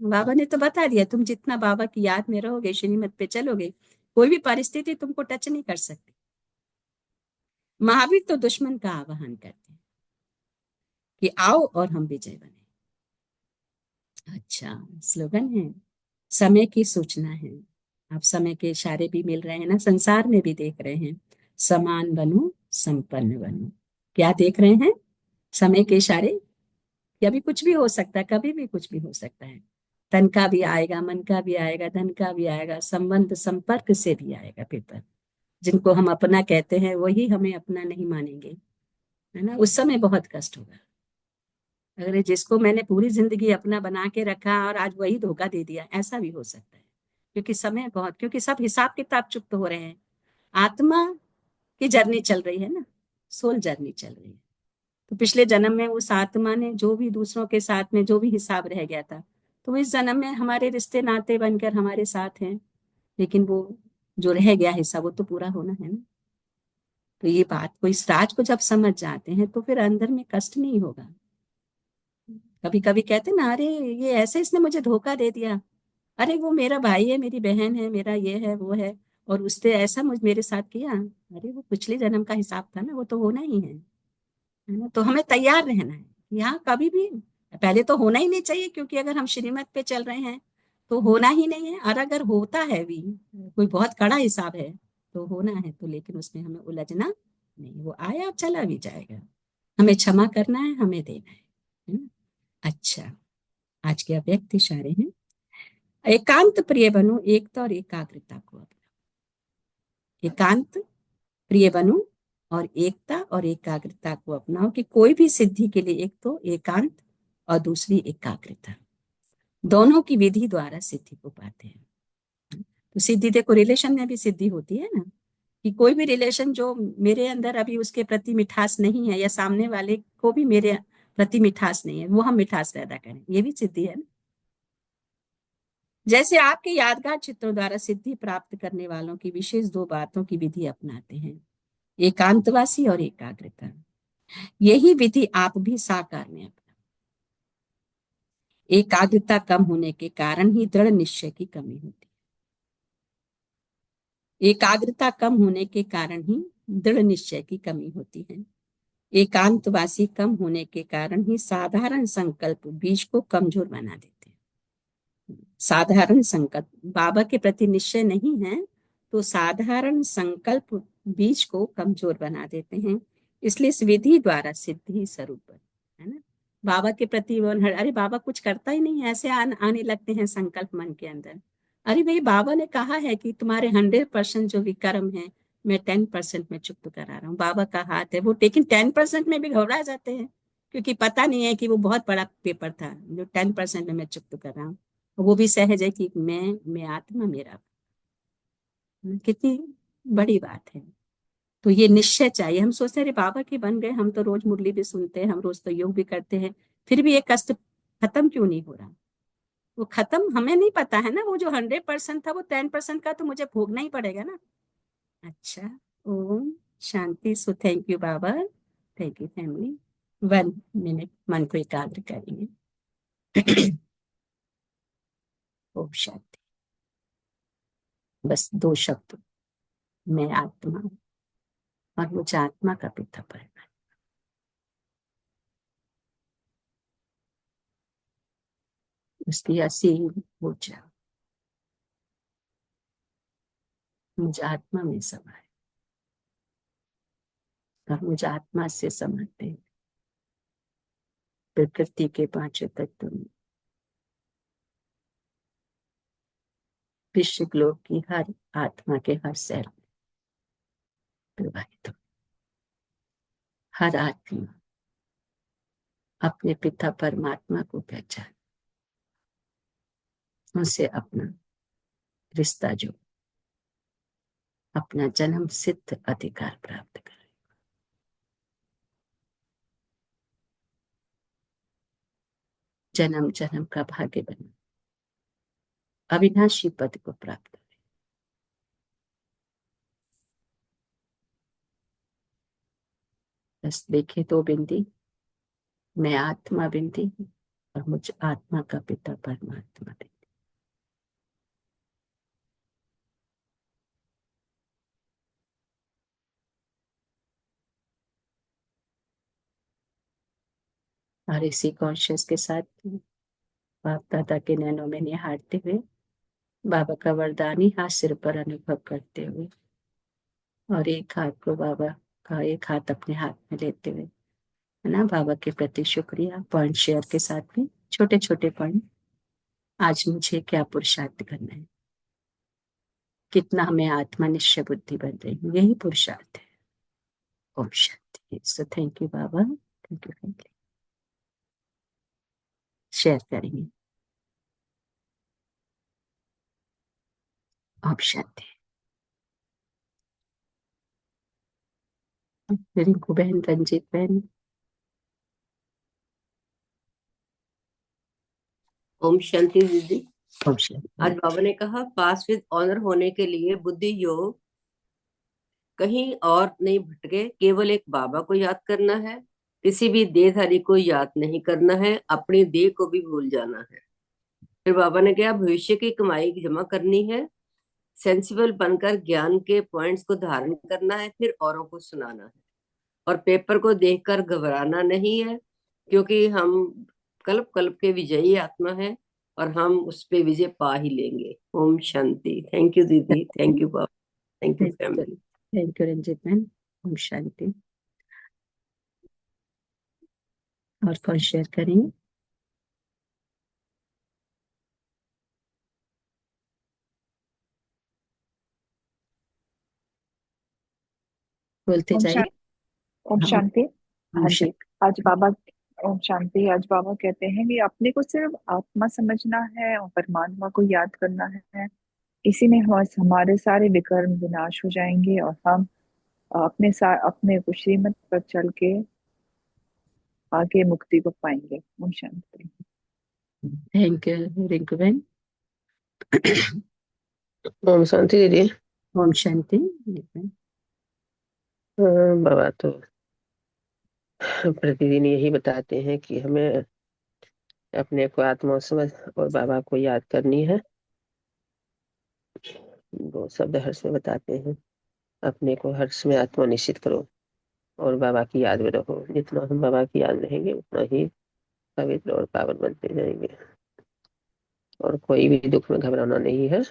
बाबा ने तो बता दिया, तुम जितना बाबा की याद में रहोगे, श्रीमत पे चलोगे, कोई भी परिस्थिति तुमको टच नहीं कर सकती। महावीर तो दुश्मन का आह्वान करते हैं कि आओ और हम विजय बने। अच्छा, स्लोगन है, समय की सूचना है। आप समय के इशारे भी मिल रहे हैं ना, संसार में भी देख रहे हैं, समान बनो, संपन्न बनो। क्या देख रहे हैं? समय के इशारे। कि अभी कुछ भी हो सकता है, कभी भी कुछ भी हो सकता है। तन का भी आएगा, मन का भी आएगा, धन का भी आएगा, संबंध संपर्क से भी आएगा पेपर। जिनको हम अपना कहते हैं वही हमें अपना नहीं मानेंगे, है ना। उस समय बहुत कष्ट होगा। अगर जिसको मैंने पूरी जिंदगी अपना बना के रखा और आज वही धोखा दे दिया, ऐसा भी हो सकता है। क्योंकि समय बहुत, क्योंकि सब हिसाब किताब चुप्त हो रहे हैं। आत्मा की जर्नी चल रही है ना, सोल जर्नी चल रही है। तो पिछले जन्म में उस आत्मा ने जो भी दूसरों के साथ में जो भी हिसाब रह गया था, तो इस जन्म में हमारे रिश्ते नाते बनकर हमारे साथ हैं। लेकिन वो जो रह गया हिसाब वो तो पूरा होना है ना। तो ये बात को, इस राज को जब समझ जाते हैं तो फिर अंदर में कष्ट नहीं होगा। कभी कभी कहते ना, अरे ये ऐसे इसने मुझे धोखा दे दिया, अरे वो मेरा भाई है, मेरी बहन है, मेरा ये है वो है, और उसने ऐसा मुझ मेरे साथ किया। अरे वो पिछले जन्म का हिसाब था ना, वो तो होना ही है ना। तो हमें तैयार रहना है, यहाँ कभी भी, पहले तो होना ही नहीं चाहिए, क्योंकि अगर हम श्रीमत पे चल रहे हैं तो होना ही नहीं है। और अगर होता है भी, कोई बहुत कड़ा हिसाब है तो होना है, तो लेकिन उसमें हमें उलझना नहीं, वो आया चला भी जाएगा। हमें क्षमा करना है, हमें देना है ना। अच्छा, आज के अव्यक्त इशारे हैं, एकांत प्रिय बनो, एकता और एकाग्रता को अपनाओ। एकांत प्रिय बनो और एकता और एकाग्रता को अपनाओ, कि कोई भी सिद्धि के लिए एक तो एकांत और दूसरी एकाग्रता, दोनों की विधि द्वारा सिद्धि को पाते हैं। तो सिद्धि देखो, रिलेशन में भी सिद्धि होती है ना, कि कोई भी रिलेशन जो मेरे अंदर अभी उसके प्रति मिठास नहीं है, या सामने वाले को भी मेरे प्रति मिठास नहीं है, वो हम मिठास पैदा करें, ये भी सिद्धि है ना। जैसे आपके यादगार चित्रों द्वारा सिद्धि प्राप्त करने वालों की विशेष दो बातों की विधि अपनाते हैं, एकांतवासी और एकाग्रता। यही विधि आप भी साकार में अपना। एकाग्रता कम होने के कारण ही दृढ़ निश्चय की कमी होती है। एकाग्रता कम होने के कारण ही दृढ़ निश्चय की कमी होती है। एकांतवासी कम होने के कारण ही साधारण संकल्प बीज को कमजोर बना देते हैं। साधारण संकल्प बाबा के प्रति निश्चय नहीं है, तो साधारण संकल्प बीज को कमजोर बना देते हैं। इसलिए इस विधि द्वारा सिद्धि स्वरूप है ना। बाबा के प्रति अरे बाबा कुछ करता ही नहीं है, ऐसे आने लगते हैं संकल्प मन के अंदर। अरे भाई, बाबा ने कहा है कि तुम्हारे 100% जो विक्रम है मैं 10% में चुप करा रहा हूँ, बाबा का हाथ है वो। लेकिन 10% में भी घबरा जाते हैं, क्योंकि पता नहीं है कि वो बहुत बड़ा पेपर था जो 10% में मैं चुप कर रहा हूँ। वो भी सहज है कि मैं आत्मा मेरा। कितनी बड़ी बात है। तो ये निश्चय चाहिए। हम सोचते हैं अरे बाबा के बन गए, हम तो रोज मुरली भी सुनते हैं, हम रोज तो योग भी करते हैं, फिर भी ये कष्ट खत्म क्यों नहीं हो रहा। वो खत्म हमें नहीं पता है ना, वो जो 100% था वो 10% का तो मुझे भोगना ही पड़ेगा ना। अच्छा, ओम शांति। सो थैंक यू बाबा, थैंक यू फैमिली। 1 मिनट मन को एकाग्र करेंगे। ओम शांति। बस 2 शब्द, मैं आत्मा हूँ और मुझे आत्मा का पिता परमात्मा, उसकी असीम ऊर्जा मुझे आत्मा में समाये और मुझे आत्मा से समझते हैं। प्रकृति के 5 तत्व में, विश्व ग्लोब की हर आत्मा के हर सेल में प्रवाहित हो। हर आत्मा अपने पिता परमात्मा को पहचान, उनसे अपना रिश्ता जो अपना जन्म सिद्ध अधिकार प्राप्त करे। जन्म जन्म का भाग्य बना अविनाशी पद को प्राप्त करे। बस देखे 2 बिंदी, मैं आत्मा बिंदी और मुझ आत्मा का पिता परमात्मा बिंदी। और इसी कॉन्शियस के साथ बाप दादा के नैनों में निहारते हुए, बाबा का वरदानी हाथ सिर पर अनुभव करते हुए, और एक हाथ को बाबा का एक हाथ अपने हाथ में लेते हुए, है ना, बाबा के प्रति शुक्रिया। पॉइंट शेयर के साथ में छोटे छोटे पॉइंट। आज मुझे क्या पुरुषार्थ करना है, कितना मैं आत्मा निश्चय बुद्धि बन रही हूँ, यही पुरुषार्थ है। ओम शांति। सो थैंक यू बाबा, थैंक यू फैमिली। शेयर करेंगे। ओम शांति। रिंकू बहन, रंजीत बहन। ओम शांति दीदी। ओम शांति। आज बाबा ने कहा पास विद ऑनर होने के लिए बुद्धि योग कहीं और नहीं भटके, केवल एक बाबा को याद करना है, किसी भी देहधारी को याद नहीं करना है, अपनी देह को भी भूल जाना है। फिर बाबा ने कहा भविष्य की कमाई जमा करनी है, सेंसिबल बनकर ज्ञान के पॉइंट्स को धारण करना है, फिर औरों को सुनाना है। और पेपर को देखकर घबराना नहीं है, क्योंकि हम कल्प कल्प के विजयी आत्मा है और हम उस पे विजय पा ही लेंगे। ओम शांति। थैंक यू दीदी, थैंक यू बाबा, thank you family. Thank you Ranjeet बहन। ओम शांति। और कौन शेयर करेंगे? बोलते ओम जाइए। ओम हाँ, शांति। ओम हाँ जी। शांति। आज बाबा ओम शांति। आज बाबा कहते हैं कि अपने को सिर्फ आत्मा समझना है और परमात्मा को याद करना है। इसी में हमारे सारे विकर्म विनाश हो जाएंगे और हम अपने श्रीमत पर चल के आगे मुक्ति को पाएंगे। ओम शांति। थैंक यू रिंकू बहन। ओम शांति दीदी। ओम शांति। बाबा तो प्रतिदिन यही बताते हैं कि हमें अपने को आत्मा समझ और बाबा को याद करनी है। वो शब्द हर्ष में बताते हैं, अपने को हर्ष में आत्मा निश्चित करो और बाबा की याद में रहो। जितना हम बाबा की याद रहेंगे उतना ही पवित्र और पावन बनते जाएंगे। और कोई भी दुख में घबराना नहीं है।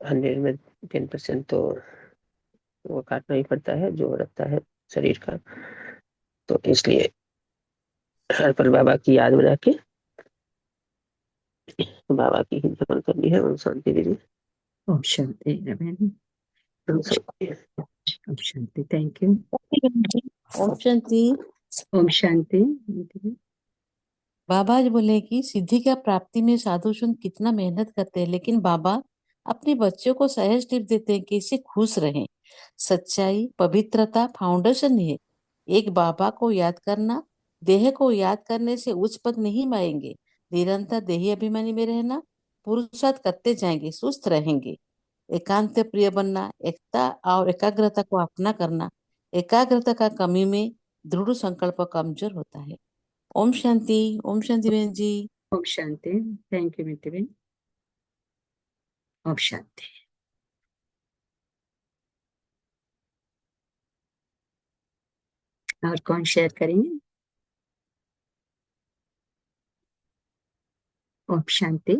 100 में 10% तो वो काटना ही पड़ता है जो रहता है शरीर का। तो इसलिए हर पल बाबा की याद में रह के बाबा की ही ध्यान करनी है। ओम शांति दीदी। ओम शांति बहन। ओम शांति। ओम शांति। Thank you. ओम शांति। ओम शांति। बाबा आज बोले कि सिद्धि की प्राप्ति में साधु संत कितना मेहनत करते हैं, लेकिन बाबा अपने बच्चों को सहज टिप देते हैं कि इससे खुश रहें। सच्चाई पवित्रता फाउंडेशन है। एक बाबा को याद करना, देह को याद करने से उच्च पद नहीं पाएंगे। निरंतर देही अभिमानी में रहना, पुरुषार्थ करते जाएंगे, सुस्त रहेंगे। एकांत प्रिय बनना, एकता और एकाग्रता को अपना करना। एकाग्रता का कमी में दृढ़ संकल्प कमजोर होता है। ओम शांति। ओम शांति बहन जी। ओम शांति। थैंक यू मिट्टी बहन। ओम शांति। और कौन शेयर करेंगे? ओम शांति।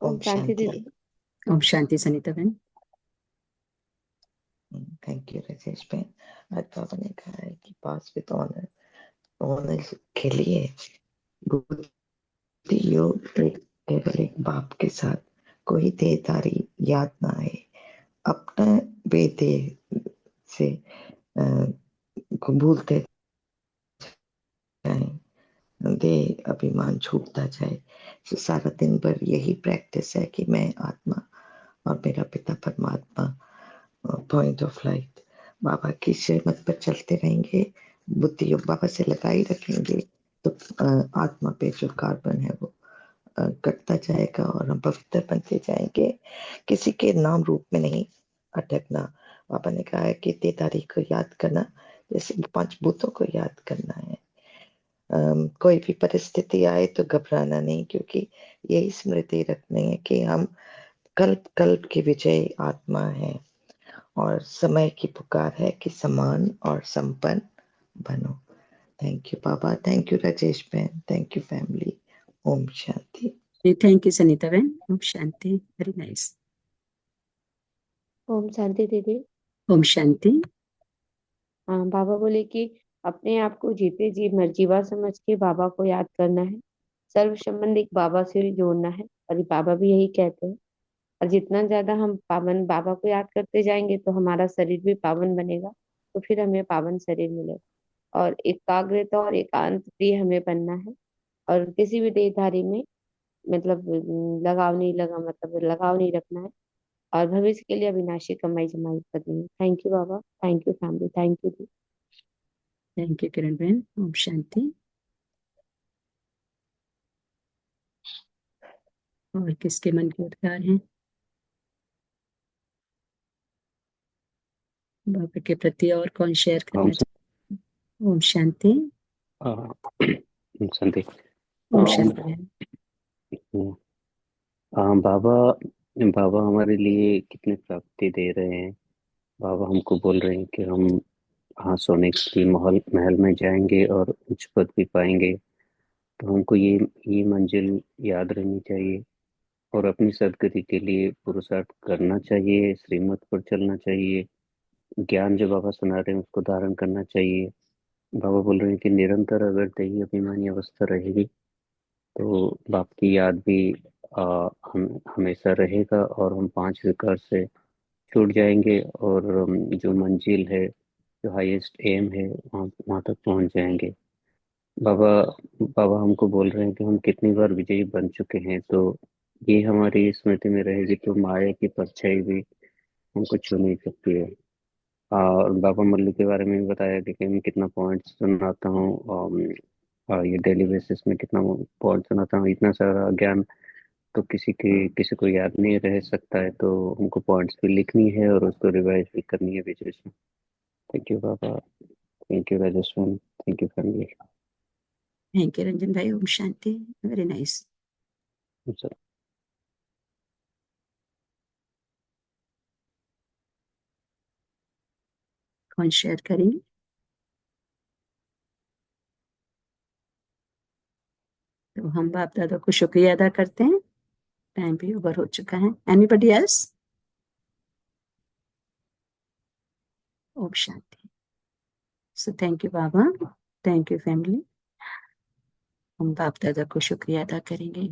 ओम शांति। ओम शांति सनीता बहन। थैंक यू राजेश बहन। आज बाबा ने कहा है कि पास विद ऑनर, ऑनर के लिए बुद्धि योग केवल एक बाप के साथ कोई देहधारी याद ना आए। अपना बेदेह से को भूलते जाए, देह अभिमान छूटता जाए। तो सारा दिन भर यही प्रैक्टिस है कि मैं आत्मा और मेरा पिता परमात्मा पॉइंट ऑफ लाइट बाबा की श्रीमत पर चलते रहेंगे, बुद्धि योग बाबा से लगाई रखेंगे, तो आत्मा पे जो कार्बन है वो कटता जाएगा और हम पवित्र बनते जाएंगे। किसी के नाम रूप में नहीं अटकना। बाबा ने कहा है कि देहधारी को याद करना जैसे 5 भूतों को याद करना है। कोई भी परिस्थिति आए तो घबराना नहीं, क्योंकि यही स्मृति रखनी है कि हम कल्प कल्प की विजय आत्मा है और समय की पुकार है कि समान और संपन्न बनो। थैंक यू बाबा। थैंक यू राजेश बहन। Thank you family. ओम शांति। थैंक यू सनीता बहन। ओम शांति। Very nice. ओम शांति दीदी। ओम शांति। हाँ, बाबा बोले कि अपने आप को जीते जी मर्जीवा समझ के बाबा को याद करना है। सर्व संबंध एक बाबा से जोड़ना है, और बाबा भी यही कहते हैं। और जितना ज्यादा हम पावन बाबा को याद करते जाएंगे तो हमारा शरीर भी पावन बनेगा, तो फिर हमें पावन शरीर मिलेगा। और एकाग्रता और एकांत प्रिय हमें बनना है, और किसी भी देहधारी में मतलब लगाव नहीं रखना है, और भविष्य के लिए अविनाशी कमाई जमाई करनी है। थैंक यू बाबा। Thank you family. Thank you दी। थैंक यू किरण बहन। ओम शांति। और किसके मन के उद्गार हैं बाबा के प्रति? और कौन शेयर करना चाहते? ओम शांति। शांति। ओम शांति बहन। बाबा बाबा हमारे लिए कितनी प्राप्ति दे रहे हैं। बाबा हमको बोल रहे हैं कि हम हाँ सोने की महल में जाएंगे और उच्च पद भी पाएंगे। तो हमको ये मंजिल याद रहनी चाहिए और अपनी सदगति के लिए पुरुषार्थ करना चाहिए, श्रीमत पर चलना चाहिए, ज्ञान जो बाबा सुना रहे हैं उसको धारण करना चाहिए। बाबा बोल रहे हैं कि निरंतर अगर देही अभिमानी अवस्था रहेगी तो बाप की याद भी हम हमेशा रहेगा और हम 5 विकार से छूट जाएंगे और जो मंजिल है, जो हाईएस्ट एम है, वहाँ तक पहुँच जाएंगे। बाबा बाबा हमको बोल रहे हैं कि हम कितनी बार विजयी बन चुके हैं, तो ये हमारी स्मृति में रहेगी तो माया की परछाई भी हमको छू नहीं सकती है। और बाबा मल्लू के बारे में भी बताया कि मैं कितना पॉइंट्स सुनाता हूँ, और ये डेली बेसिस में कितना पॉइंट सुनाता हूँ। इतना सारा ज्ञान तो किसी को याद नहीं रह सकता है, तो हमको पॉइंट्स भी लिखनी है और उसको रिवाइज भी करनी है बीच बीच में। थैंक यू बाबा, थैंक यू राजस्वन, thank you family. Thank you Ranjan भाई। ओम शांति। Very nice. कौन शेयर करेंगे? तो हम बाप दादा को शुक्रिया अदा करते हैं। टाइम भी ओवर हो चुका है। Anybody else? ओम शांति। सो थैंक यू बाबा, थैंक यू फैमिली। हम बाप दादा को शुक्रिया अदा करेंगे।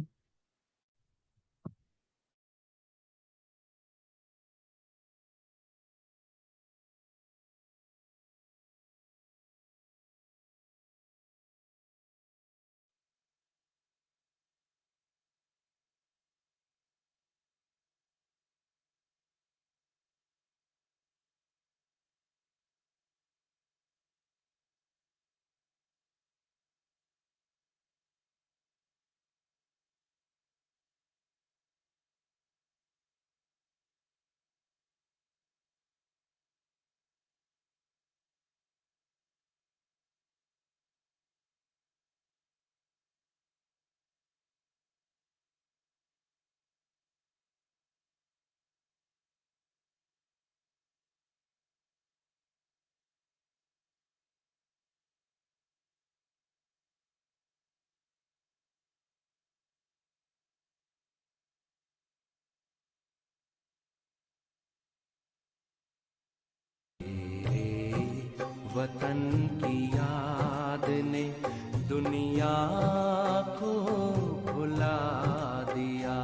वतन की याद ने दुनिया को भुला दिया।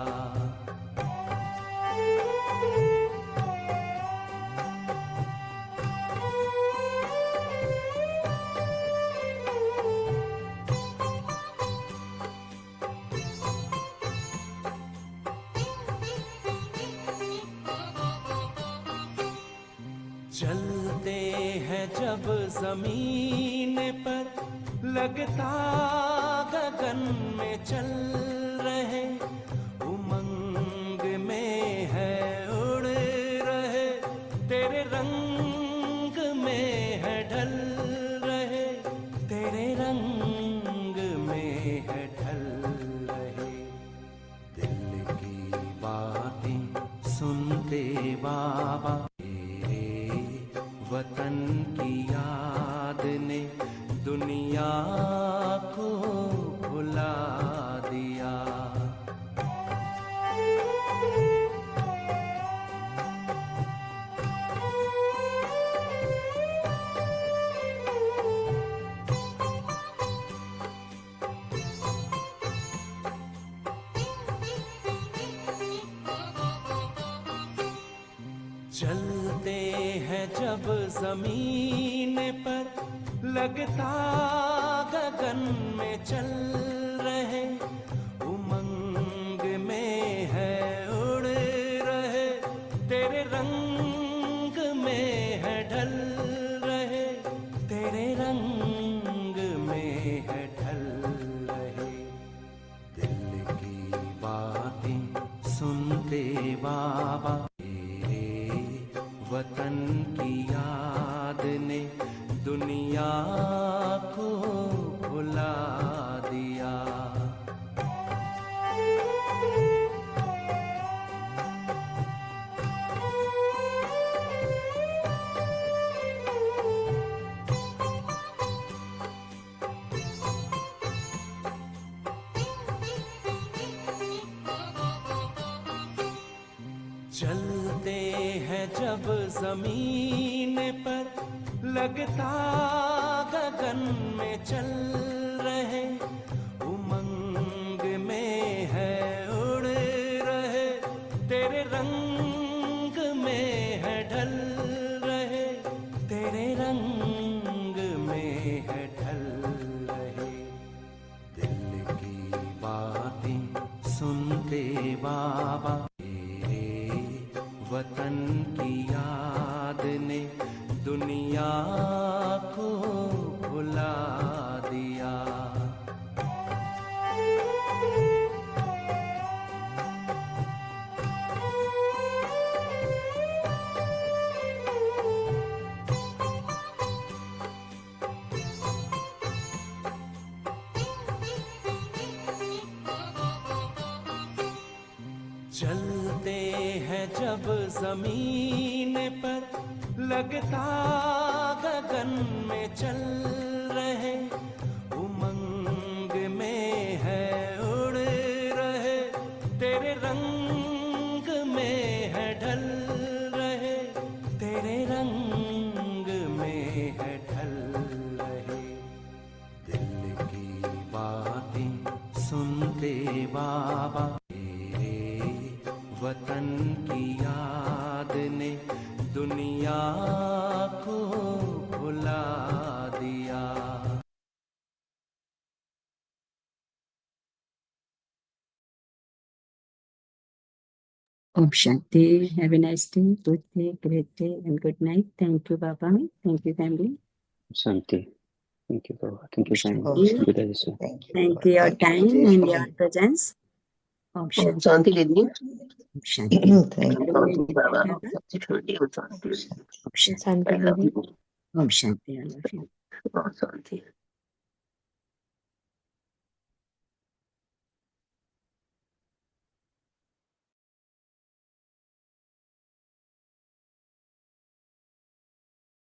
चलते हैं जब जमीन पर लगता गगन में चल रहे, उमंग में है उड़ रहे, तेरे रंग में है ढल रहे, तेरे रंग में है ढल रहे। दिल की बातें सुनते बाबा, वतन की याद ने दुनिया को भुला दिया। चलते हैं जब जमीन पर लगता गगन में चल रहे, उमंग में है उड़ रहे, तेरे रंग में है ढल रहे, तेरे रंग में है ढल रहे। दिल की बातें सुनते बाबा, वतन की याद ने दुनिया को भुला दिया। चलते हैं जब जमीन पर लगता गगन में चल रहे, उमंग में है उड़ रहे, तेरे रंग में है ढल रहे, तेरे रंग में है ढल रहे। दिल की बातें सुनते सुनते बाबा, मेरे वतन की याद ने दुनिया को भुला दिया। चलते हैं जब जमीन पर, लगता गगन में चल रहे, उमंग में है उड़ रहे, तेरे रंग में है ढल रहे, तेरे रंग में है ढल रहे। दिल की बातें सुनते बाबा, वतन की याद ने दुनिया को भुला दिया। Om Shanti. Have a nice day, good day, great day, and good night. Thank you, Baba. Thank you, family. Shanti. Thank you बाबा, thank you Om time, Shanti. Good day sir. Thank you. Thank Baba. you your Thank you, time Rajesh. and your presence. Om Shanti. शांति दीदी। Om Shanti. Thank you. Shanti Baba, Baba. शांति छोड़िए, शांति। Om Shanti. Shanti I love दीदी। you. Om Shanti. I love you. Shanti.